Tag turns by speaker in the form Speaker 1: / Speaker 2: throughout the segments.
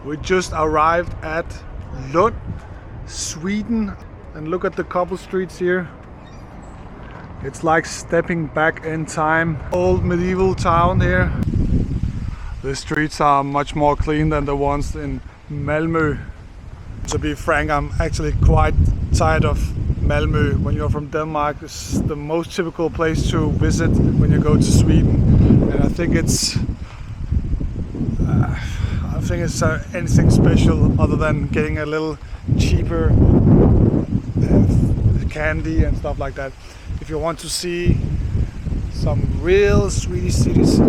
Speaker 1: We just arrived at Lund, Sweden, and look at the cobble streets here. It's like stepping back in time. Old medieval town here. The streets are much more clean than the ones in Malmö. To be frank, I'm actually quite tired of Malmö. When you're from Denmark, it's the most typical place to visit when you go to Sweden, and I think it's anything special other than getting a little cheaper candy and stuff like that. If you want to see some real Swedish cities,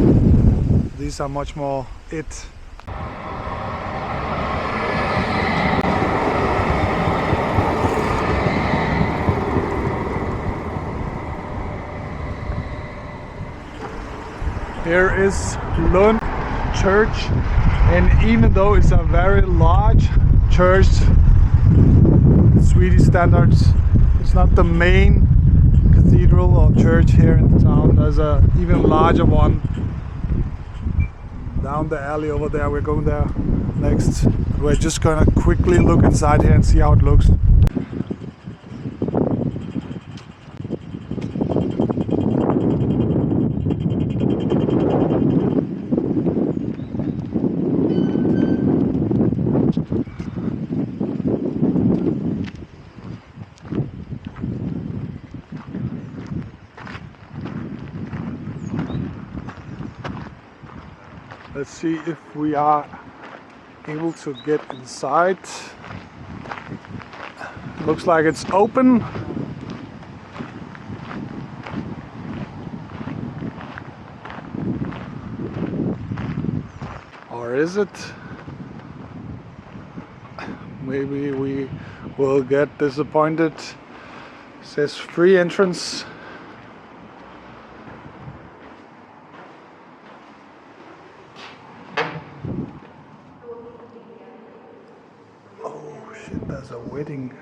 Speaker 1: these are much more it. Here is Lund Church, and even though it's a very large church, Swedish standards, it's not the main cathedral or church here in the town. There's a even larger one down the alley over there. We're going there next. We're just gonna quickly look inside here and see how it looks. Let's see if we are able to get inside. Looks like it's open. Or is it? Maybe we will get disappointed. It says free entrance. There's a wedding.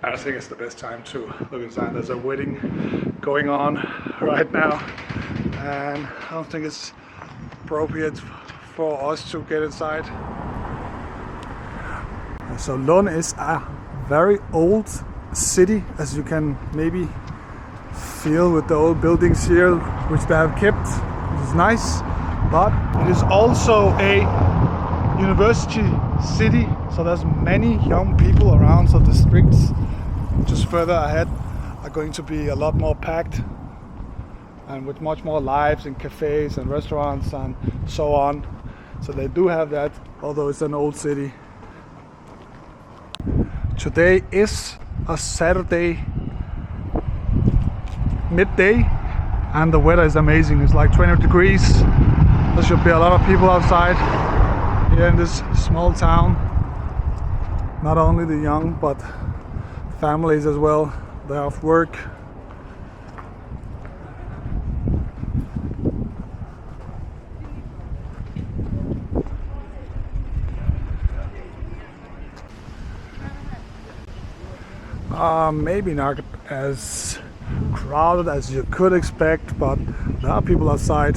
Speaker 1: I think it's the best time to look inside. There's a wedding going on right now, and I don't think it's appropriate for us to get inside. So Lund is a very old city, as you can maybe feel with the old buildings here, which they have kept, which is nice. But it is also a university city, so there's many young people around, so the streets just further ahead are going to be a lot more packed and with much more lives in cafes and restaurants and so on. So they do have that, although it's an old city. Today is a Saturday midday and the weather is amazing. It's like 20 degrees. There should be a lot of people outside here in this small town. Not only the young, but families as well. They're off work. Maybe not as crowded as you could expect, but there are people outside.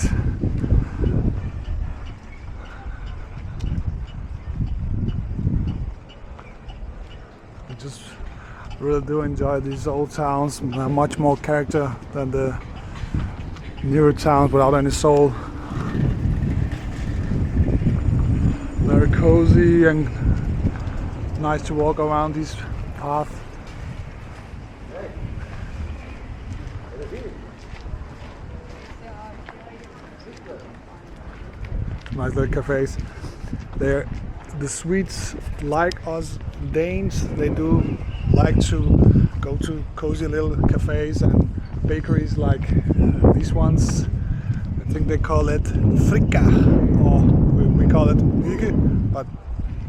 Speaker 1: Just really do enjoy these old towns. They have much more character than the newer towns without any soul. Very cozy and nice to walk around these paths. Nice little cafes. The Swedes, like us Danes, they do like to go to cozy little cafes and bakeries like these ones. I think they call it fricka, or we call it hygge, but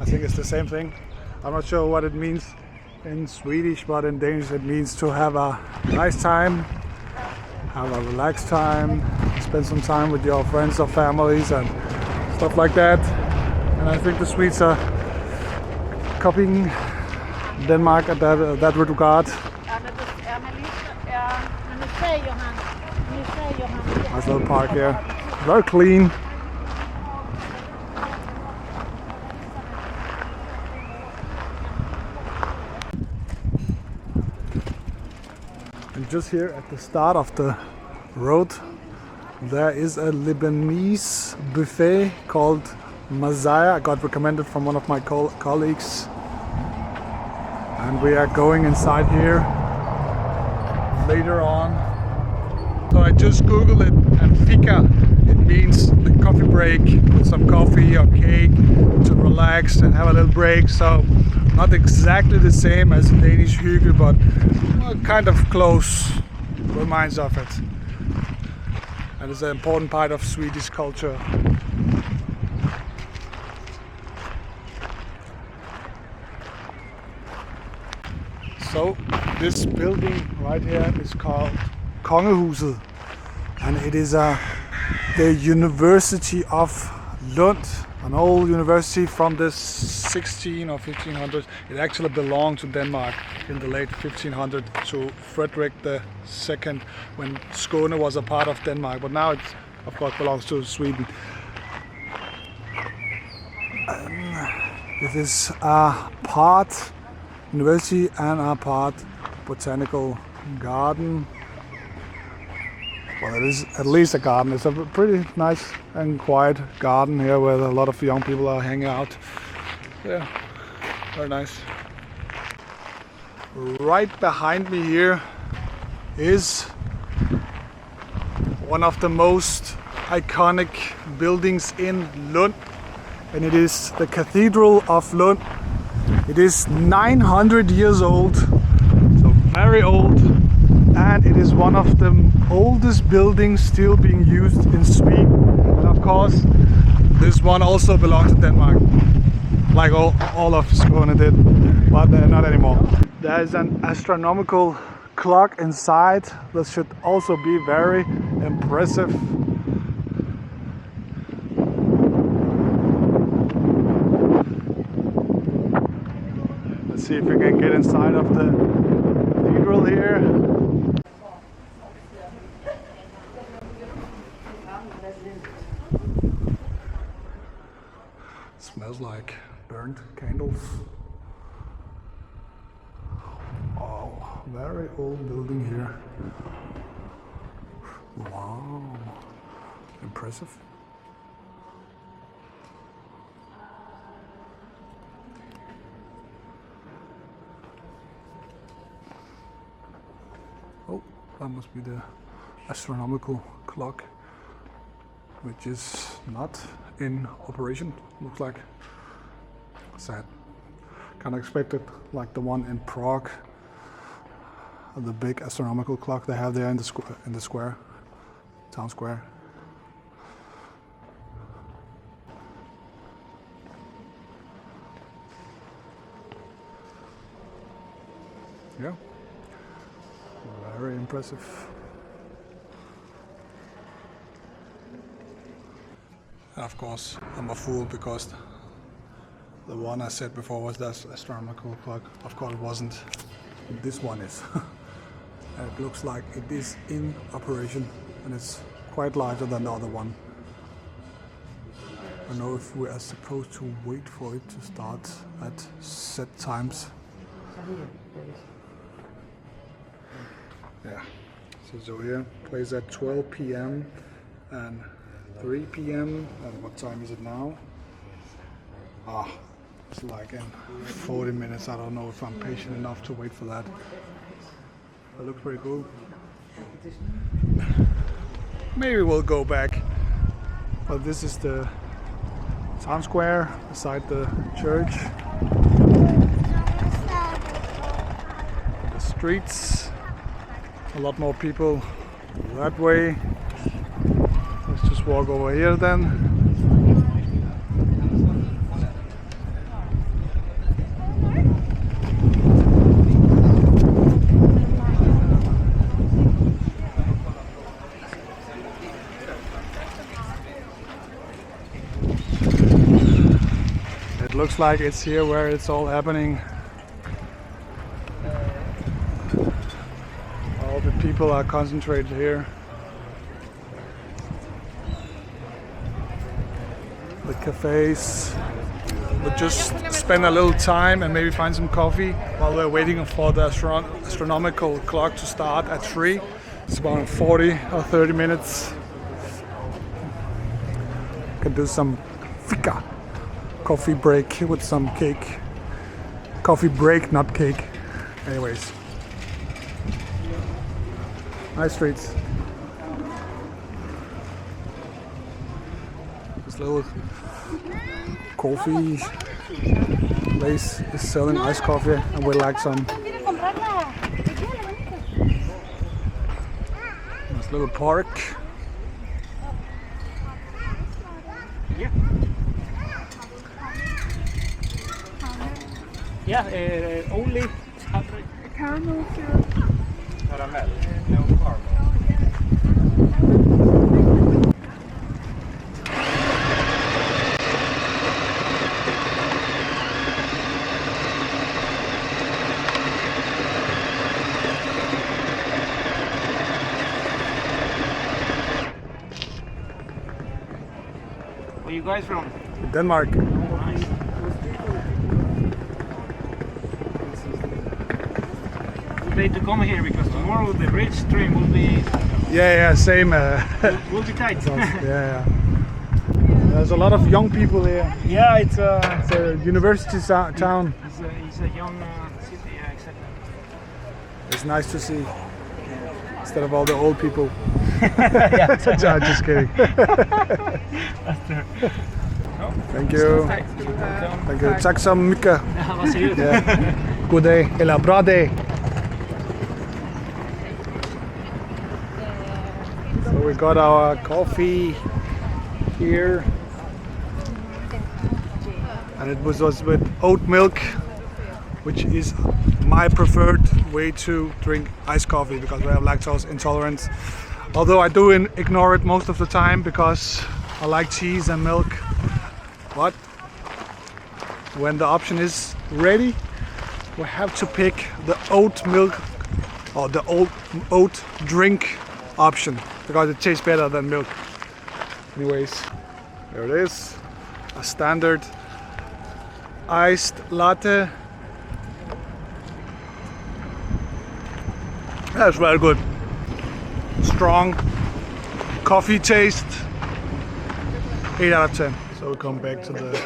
Speaker 1: I think it's the same thing. I'm not sure what it means in Swedish, but in Danish it means to have a nice time, have a relaxed time, spend some time with your friends or families and stuff like that. And I think the Swedes are copying Denmark at that regard. Nice little park here. very clean. And just here at the start of the road, there is a Lebanese buffet called Mezaya. I got recommended from one of my colleagues. And we are going inside here later on. So I just googled it, and fika, it means the coffee break, with some coffee or cake to relax and have a little break. So not exactly the same as the Danish hygge, but kind of close, reminds of it. And it's an important part of Swedish culture. So this building right here is called Kongehuset, and it is the University of Lund, an old university from the 16 or 1500s. It actually belonged to Denmark in the late 1500s to Frederick II when Skåne was a part of Denmark, but now it of course belongs to Sweden. It is a part university and a part botanical garden. Well, it is at least a garden. It's a pretty nice and quiet garden here where a lot of young people are hanging out. Yeah, very nice. Right behind me here is one of the most iconic buildings in Lund, and it is the Cathedral of Lund. It is 900 years old, so very old, and it is one of the oldest buildings still being used in Sweden. And of course, this one also belongs to Denmark, like all of Skåne did, but not anymore. There is an astronomical clock inside that should also be very impressive. Let's see if we can get inside of the cathedral here. Smells like burnt candles. Oh, very old building here. Wow, impressive. Oh, that must be the astronomical clock, which is not in operation, looks like. Sad. Kind of expected, like the one in Prague, the big astronomical clock they have there in the square, town square. Yeah, very impressive. And of course, I'm a fool because the one I said before was that astronomical clock. Of course it wasn't. This one is. It looks like it is in operation, and it's quite larger than the other one. I don't know if we are supposed to wait for it to start at set times. Yeah, so here plays at 12 p.m. and 3 p.m. and what time is it now? It's like in 40 minutes. I don't know if I'm patient enough to wait for that. That looks pretty cool. Maybe we'll go back. But this is the town square beside the church. The streets. A lot more people that way. Let's just walk over here then. It looks like it's here where it's all happening. All the people are concentrated here. the cafes. We'll just spend a little time and maybe find some coffee while we're waiting for the astronomical clock to start at 3. It's about 40 or 30 minutes. Can do some fika, coffee break with some cake. Coffee break, not cake. Anyways. Nice streets. This little coffee place is selling iced coffee and we like some. Nice little park.
Speaker 2: Yeah, only
Speaker 3: Caramel.
Speaker 2: caramel, no caramel. Where are you guys from?
Speaker 1: Denmark.
Speaker 2: Nice. Great to come here because tomorrow the bridge stream will be
Speaker 1: Same.
Speaker 2: will be tight.
Speaker 1: Yeah. There's a lot of young people here.
Speaker 2: Yeah, it's
Speaker 1: It's a university town.
Speaker 2: it's a young city. Yeah, exactly.
Speaker 1: It's nice to see. Instead of all the old people.
Speaker 2: Yeah.
Speaker 1: Just kidding. Thank you. Thank you. Tack så mycket.
Speaker 2: Varsågod.
Speaker 1: Yeah. God dag. Eller bra dag. So we got our coffee here. And it was with oat milk, which is my preferred way to drink iced coffee because we have lactose intolerance. Although I do ignore it most of the time because I like cheese and milk. But when the option is ready, we have to pick the oat milk or the oat drink option because it tastes better than milk. Anyways, there it is. A standard iced latte. That's very good. Strong coffee taste. 8 out of 10. So we come back to the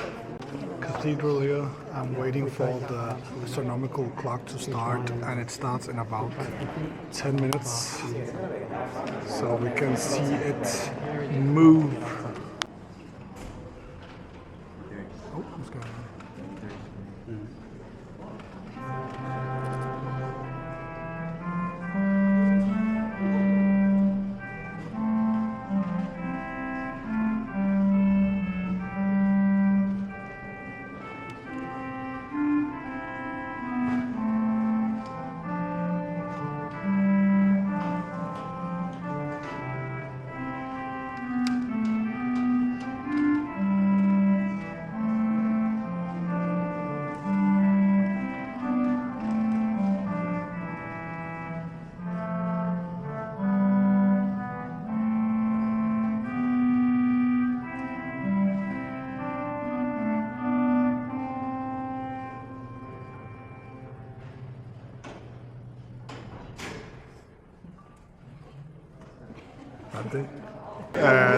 Speaker 1: cathedral here. I'm waiting for the astronomical clock to start and it starts in about 10 minutes. So we can see it move. Oh, what's going on?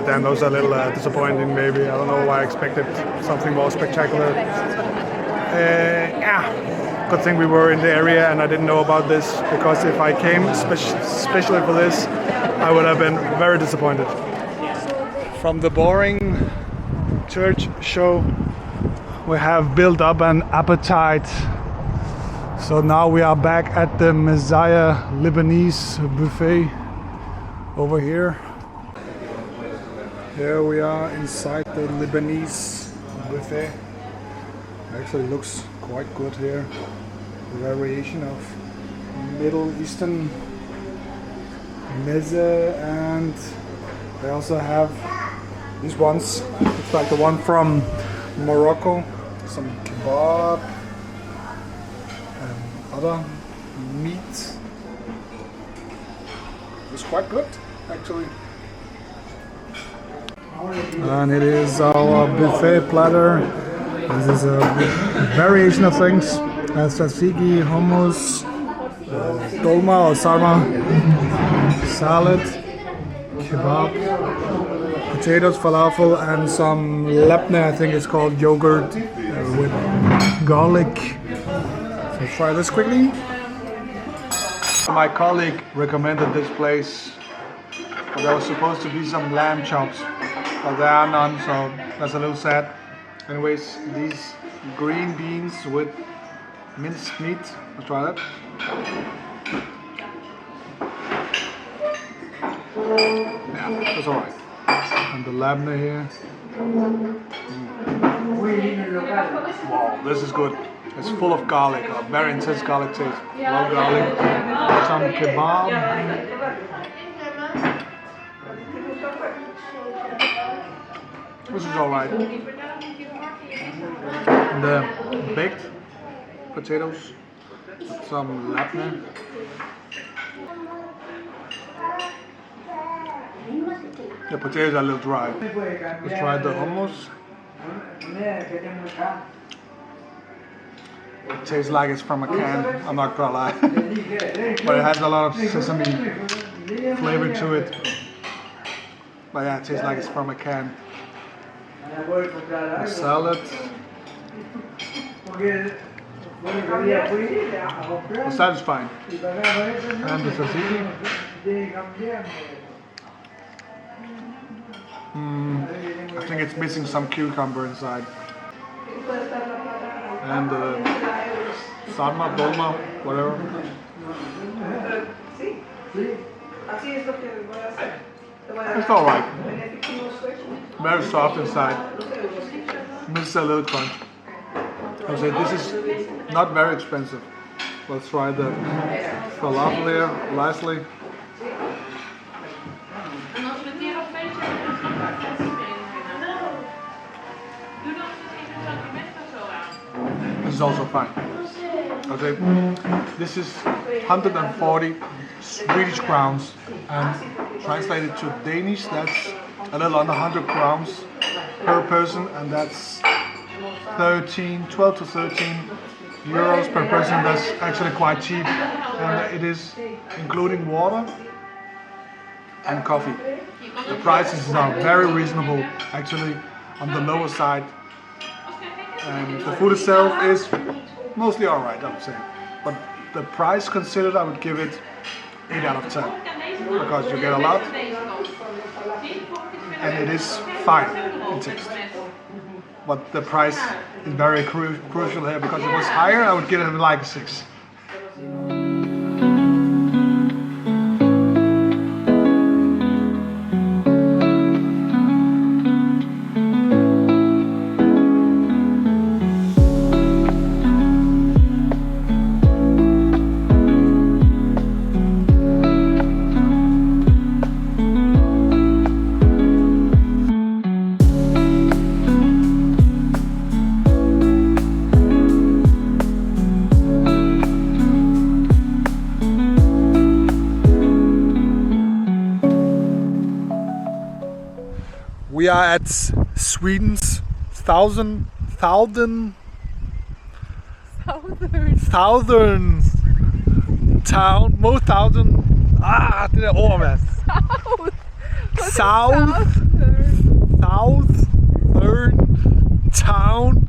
Speaker 1: Damn, those are a little disappointing maybe. I don't know why I expected something more spectacular. Good thing we were in the area and I didn't know about this because if I came especially for this, I would have been very disappointed. From the boring church show, we have built up an appetite. So now we are back at the Mezaya Lebanese buffet over here. Here we are inside the Lebanese buffet. Actually looks quite good here. A variation of Middle Eastern meze, and they also have these ones. It's like the one from Morocco. Some kebab and other meat. It's quite good actually. And it is our buffet platter. This is a variation of things. Tzatziki, hummus, dolma or sarma, salad, kebab, potatoes, falafel, and some Latte, I think it's called, yogurt with garlic. So let's try this quickly. My colleague recommended this place, but there was supposed to be some lamb chops, but there are none, so that's a little sad. Anyways, these green beans with minced meat. Let's try that. Yeah, that's alright. And the labneh here. Wow, this is good. It's full of garlic, a very intense garlic taste. Love garlic. Some kebab. This is alright. And the baked potatoes. Some labneh. The potatoes are a little dry. Let's try the hummus. It tastes like it's from a can, I'm not gonna lie. But it has a lot of sesame flavor to it. But yeah, it tastes like it's from a can. The salad. The salad is fine. And the tzatziki. I think it's missing some cucumber inside. And sarma, dolma, whatever. It's alright. Very soft inside. Misses a little crunch. I would say this is not very expensive. Let's try the falafel here, lastly. This is also fine. I'll say this is 140 Swedish crowns, and translated to Danish, that's a little under 100 crowns per person, and that's 12 to 13 euros per person. That's actually quite cheap, and it is including water and coffee. The prices are very reasonable, actually on the lower side. And the food itself is mostly alright, I would say. But the price considered, I would give it 8 out of 10. Because you get a lot, and it is fine in taste. But the price is very crucial here, because if it was higher, I would give it like a 6. We are at Sweden's southern town, most southern, det der ord, mand. Southern town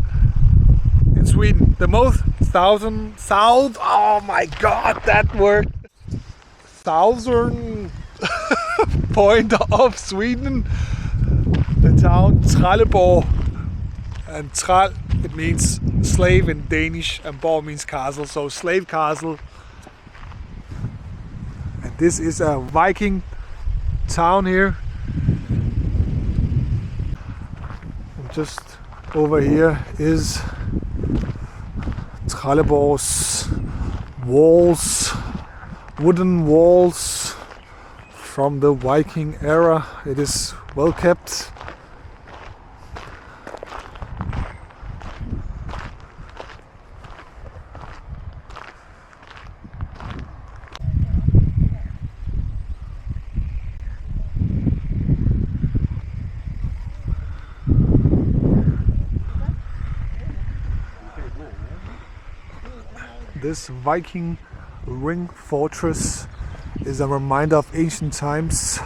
Speaker 1: in Sweden. The most south, oh my god, that word. Southern point of Sweden. The town Trelleborg, and Trell, it means slave in Danish, and Borg means castle, so slave castle. And this is a Viking town here. And just over here is Trelleborg's walls, wooden walls from the Viking era. It is well kept. This Viking ring fortress is a reminder of ancient times.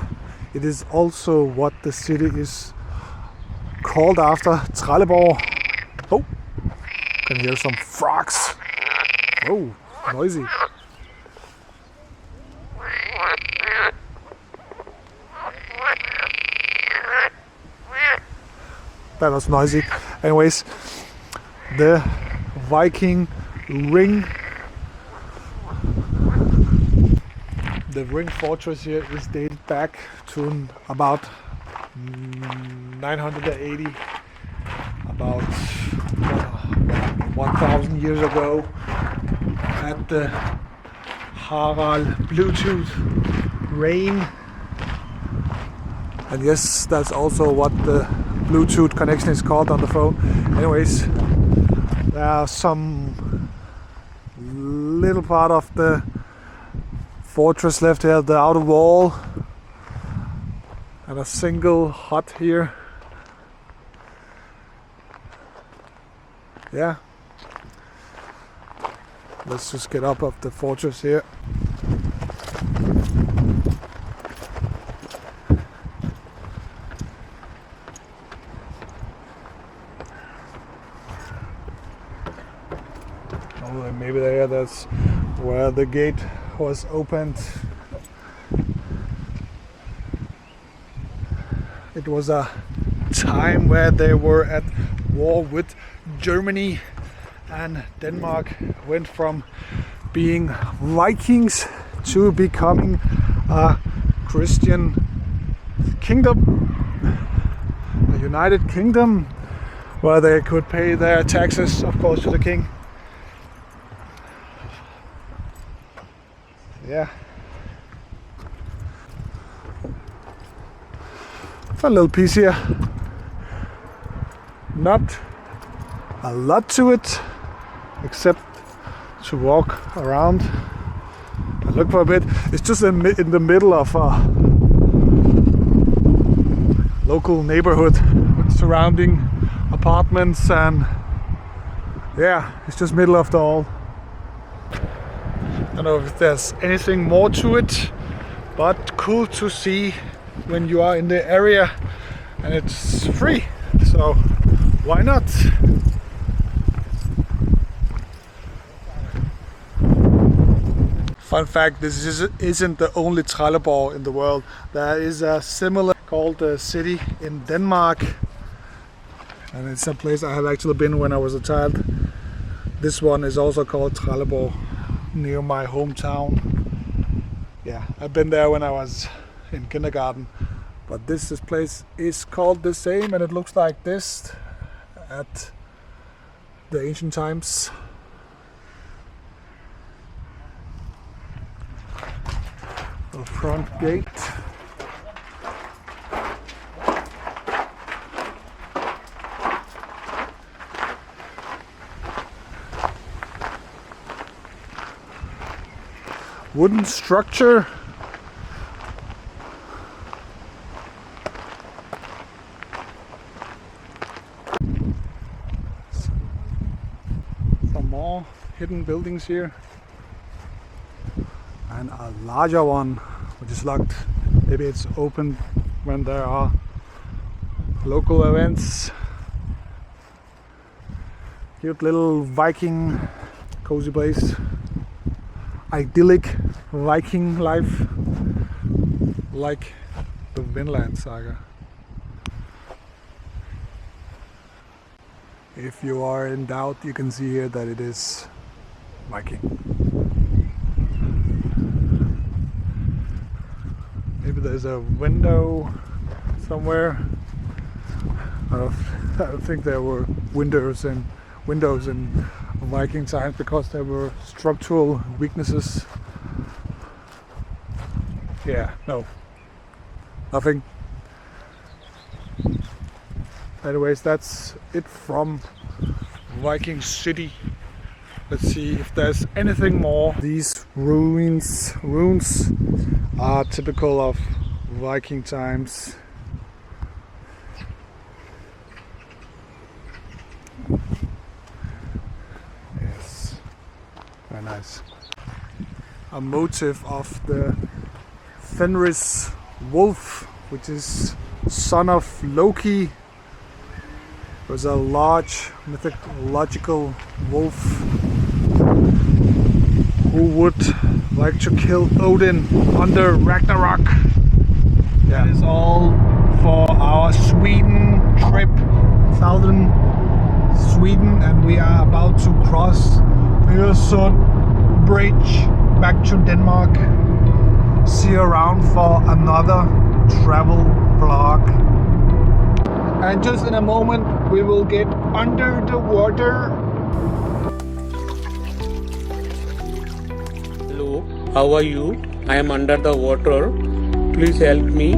Speaker 1: It is also what the city is called after, Trelleborg. Oh, can hear some frogs. Oh, noisy. That was noisy. Anyways, the Viking ring. The ring fortress here is dated back to about 980, about 1,000 years ago, at the Harald Bluetooth reign. And yes, that's also what the Bluetooth connection is called on the phone. Anyways, there are some little part of the fortress left here, the outer wall, and a single hut here. Yeah, let's just get up of the fortress here. Oh, and maybe that's where the gate was opened. It was a time where they were at war with Germany, and Denmark went from being Vikings to becoming a Christian kingdom, a united kingdom, where they could pay their taxes, of course, to the king. Yeah. Fun little piece here. Not a lot to it, except to walk around and look for a bit. It's just in the middle of a local neighborhood with surrounding apartments, and yeah, it's just middle of the all. I don't know if there's anything more to it, but cool to see when you are in the area, and it's free, so why not? Fun fact, this isn't the only Trelleborg in the world. There is a similar called the city in Denmark, and it's a place I have actually been when I was a child. This one is also called Trelleborg, near my hometown. Yeah, I've been there when I was in kindergarten, but this place is called the same, and it looks like this at the ancient times. The front gate. Wooden structure. Some more hidden buildings here. And a larger one, which is locked. Maybe it's open when there are local events. Cute little Viking cozy place. Idyllic Viking life, like the Vinland saga. If you are in doubt, you can see here that it is Viking. Maybe there's a window somewhere. I don't think there were windows in Viking times, because there were structural weaknesses. Yeah, no, nothing. Anyways, that's it from Viking City. Let's see if there's anything more. These ruins are typical of Viking times. Yes, and nice. A motif of the Fenris wolf, which is son of Loki. It was a large mythological wolf who would like to kill Odin under Ragnarok. That is all for our Sweden trip, southern Sweden, and we are about to cross Øresund Bridge back to Denmark. See you around for another travel vlog. And just in a moment we will get under the water.
Speaker 4: Hello, how are you? I am under the water. Please help me.